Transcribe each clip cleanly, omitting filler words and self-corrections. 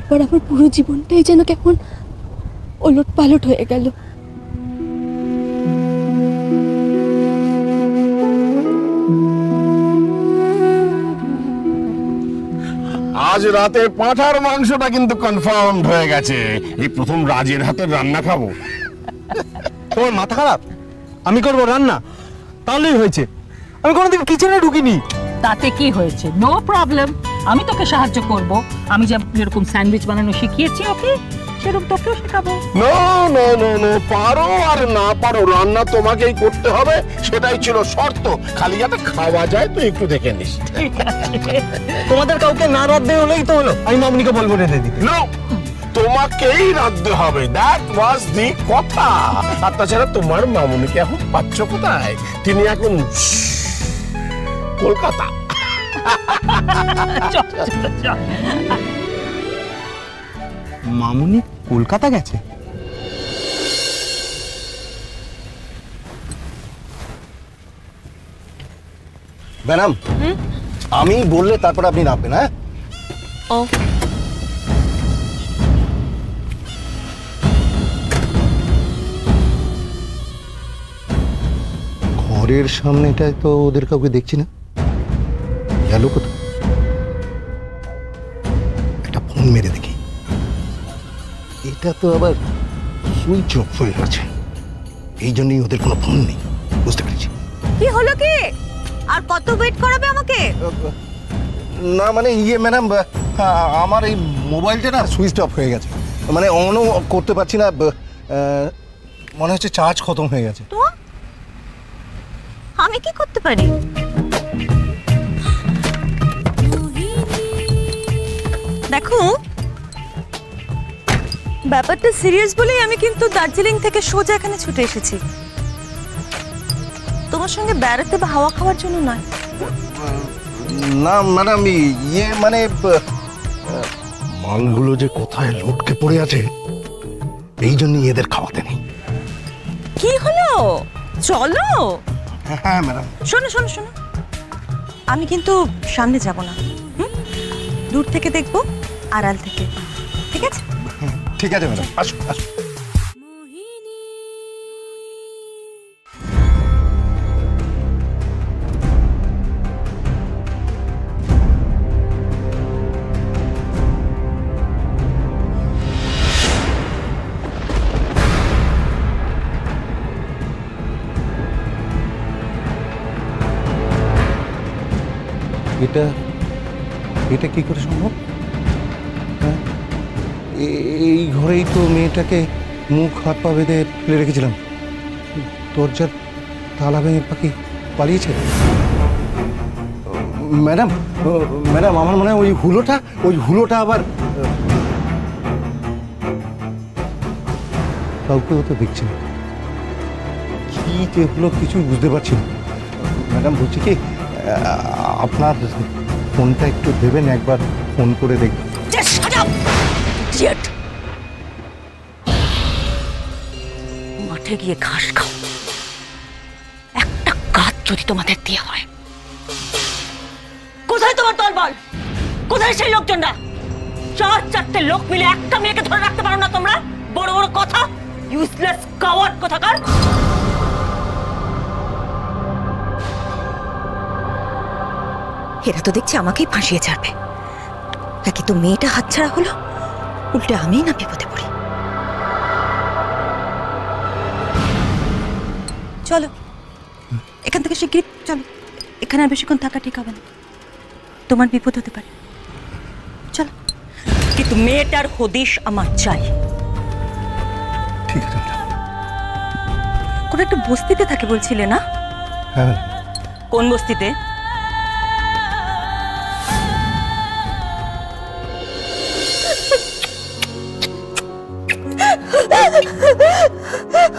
তারপর আমার পুরো জীবনটাই যেন কেমন ওলট পালট হয়ে গেল। আজ রাতে পাঁঠার মাংসটা কিন্তু কনফার্মড হয়ে গেছে। এই প্রথম রাজের হাতের রান্না খাবো। তোমার মাথা খারাপ? আমি করবো রান্না? তাহলেই হয়েছে। আমি কোনোদিন কিচেনে ঢুকিনি। তাতে কি হয়েছে? নো প্রবলেম, আমি তোকে সাহায্য করব। আমি যেরকম স্যান্ডউইচ বানানো শিখিয়েছি ওকে, সেরকম তোকেও শেখাবো। নো নো নো নো, পারো আর না পারো রান্না তোমাকেই করতে হবে, সেটাই ছিল শর্ত। খালি যাতে খাওয়া যায় তুই একটু দেখে নিস। তোমাদের কাউকে না রাঁধতে হলেই তো হলো, আমি মামনিকে বলবো রেঁধে দিতে। নো, তোমাকেই রাঁধতে হবে, দ্যাট ওয়াজ দি কথা। আর তাছাড়া তোমার মামুনিকে এখন পাচ্ছ কোথায়? তিনি এখন কলকাতা। মামুনি কলকাতা গেছে? ম্যাডাম, আমি বললে তারপর আপনি নামবেন। হ্যাঁ, ও ঘরের সামনেটায় তো ওদের কাউকে দেখছি না, গেল কোথায়? একটা ফোন মেরে দেখি। এটা তো আবার সুইচ অফ হয়ে আছে, এই জন্যই ওদের কোনো ফোন নেই। বুঝতে পেরেছি। কি হলো কি? আর কত ওয়েট করাবে আমাকে? না মানে ম্যাডাম, আমার এই মোবাইলটা না সুইচ অফ হয়ে গেছে, মানে অনও করতে পারছি না। মনে হচ্ছে চার্জ খতম হয়ে গেছে। তো আমি কি করতে পারি? দেখো, ব্যাপারটা সিরিয়াস বলেই আমি কিন্তু দার্জিলিং থেকে সোজা এখানে ছুটে এসেছি, তোমার সঙ্গে বেড়াতে বা হাওয়া খাওয়ার জন্য নয়। না ম্যাডাম, মানে মালগুলো যে কোথায় লটকে পড়ে আছে, এই জন্যই এদের খাওয়াতে নেই। কি হলো? চলো। হ্যাঁ ম্যাডাম। শোনো শোনো শোনো, আমি কিন্তু সামনে যাব না, দূর থেকে দেখবো, আড়াল থেকে। ঠিক আছে? ঠিক আছে ম্যাডাম, আসুন আসুন। এটা এটা কি করে সম্ভব? হ্যাঁ, এই ঘরেই তো মেয়েটাকে মুখ হাত পা বেঁধে ফেলে রেখেছিলাম। দরজার তালা ভেঙে পাখি পালিয়েছে। ম্যাডাম, ম্যাডাম আমার মনে হয় ওই হুলোটা আবার কাউকেও তো দেখছি না। কি যে হলো কিছুই বুঝতে পারছি না। ম্যাডাম বলছি কি, আপনার ফোনটা একটু দেবেন, একবার ফোন করে দেখবেন। মাঠে গিয়ে ঘাস খাও, একটা কাজ যদি তোমাদের দিয়ে হয়। কোথায় তোমার দলবল? কোথায় সেই লোকজনরা? চারটে লোক মিলে একটা মেয়েকে ধরে রাখতে পারো না তোমরা? বড় বড় কথা, ইউজলেস কাওয়ার্ড কোথাকার। এরা তো দেখছি আমাকেই ফাঁসিয়ে ছাড়বে। একে তো মেয়েটা হাতছাড়া হলো, উল্টে আমিই না বিপদে পড়ি। চলো এখান থেকে শিগগির চলো, এখানে আর বেশিক্ষণ থাকা ঠিক হবে না, তোমার বিপদ হতে পারে। চলো, কিন্তু মেয়েটার হদিশ আমার চাই। ঠিক আছে। কোন একটা বস্তিতে থাকে বলছিলে না? হ্যাঁ। কোন বস্তিতে?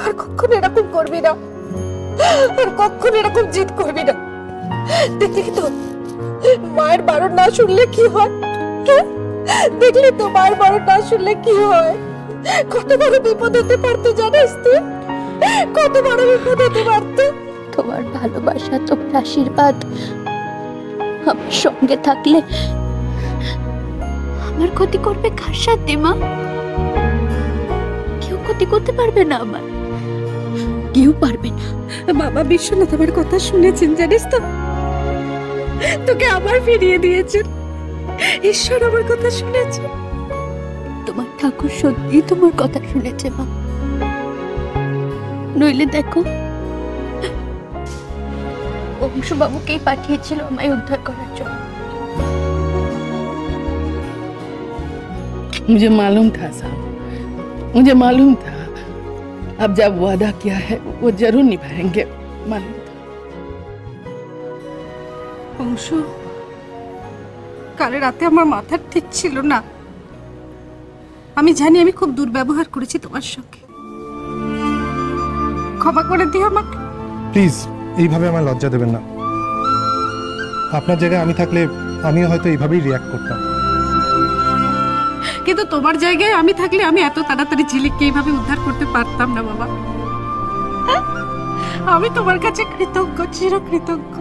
আর কখনো এরকম করবি না, আর কখনো এরকম জিদ করবি না। দেখলি তো মায়ের বারণ না শুনলে কি হয়? দেখলি তো মায়ের বারণ না শুনলে কি হয়? কত বড় বিপদ হতে পারতো জানিস তুই? কত বড় বিপদ হতে পারতো। তোমার ভালোবাসা, তোমার আশীর্বাদ আমার সঙ্গে থাকলে আমার ক্ষতি করবে কার সাথে মা? কেউ ক্ষতি করতে পারবে না আমার, কেউ পারবে না। বাবা বিশ্বনাথ আমার কথা শুনেছেন জানিস তো, তোকে আবার ফিরিয়ে দিয়েছেন। ঈশ্বর আমার কথা শুনেছে। তোমার ঠাকুর সত্যি তোমার কথা শুনেছে মা। নইলে দেখো, অংশুবাবুকেই পাঠিয়েছিল আমায় উদ্ধার করার জন্য। मुझे मालूम था साहब, मुझे मालूम था अब जब वादा किया है वो जरूर निभाएंगे, मालूम था। অংশু, কাল রাতে আমার মাথা ঠিক ছিল না। আমি জানি আমি খুব দুর্ব্যবহার করেছি তোমার সঙ্গে, ক্ষমা করে দিও আমাকে। প্লিজ এইভাবে আমার লজ্জা দেবেন না। আপনার জায়গায় আমি থাকলে আমিও হয়তো এইভাবেই রিয়াক্ট করতাম। কিন্তু তোমার জায়গায় আমি থাকলে আমি এত তাড়াতাড়ি ঝিলিককে এইভাবে উদ্ধার করতে পারতাম না বাবা। আমি তোমার কাছে কৃতজ্ঞ, চিরকৃতজ্ঞ।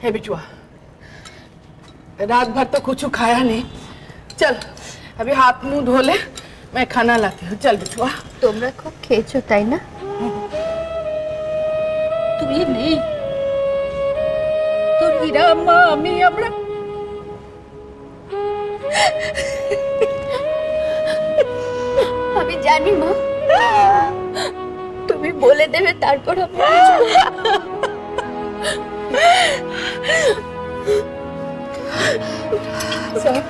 हे बिचुआ, रात भर तो कुछ खाया नहीं, चल अभी हाथ मुंह धो ले, मैं खाना लाती हूँ। चल बिचुआ। তোমরা খুব খেয়েছো তাই না? তুই নেই, তোর হীরা আম্মা আমি আমরা আমি জানি মা, তুমি বলে দেবে তারপর আমি साहब,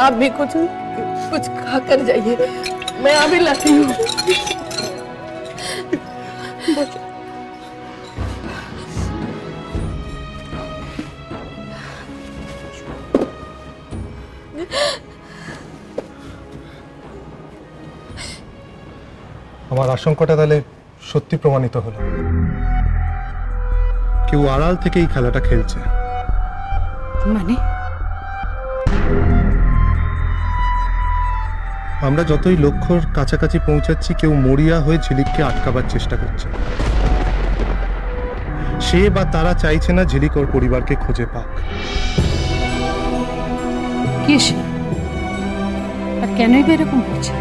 आप भी कुछ कुछ खा कर जाइए, मैं अभी लाती हूँ। আমার আশঙ্কাটা তাহলে সত্যি প্রমাণিত হলো। কেউ আড়াল থেকে এই খেলাটা খেলছে। মানে আমরা যতই লক্ষ্যর কাছাকাছি পৌঁছাচ্ছি, কেউ মরিয়া হয়ে ঝিলিককে আটকাবার চেষ্টা করছে। সে বা তারা চাইছে না ঝিলিক ওর পরিবারকে খুঁজে পাক। কে সে আর কেনই বা এরকম করছে?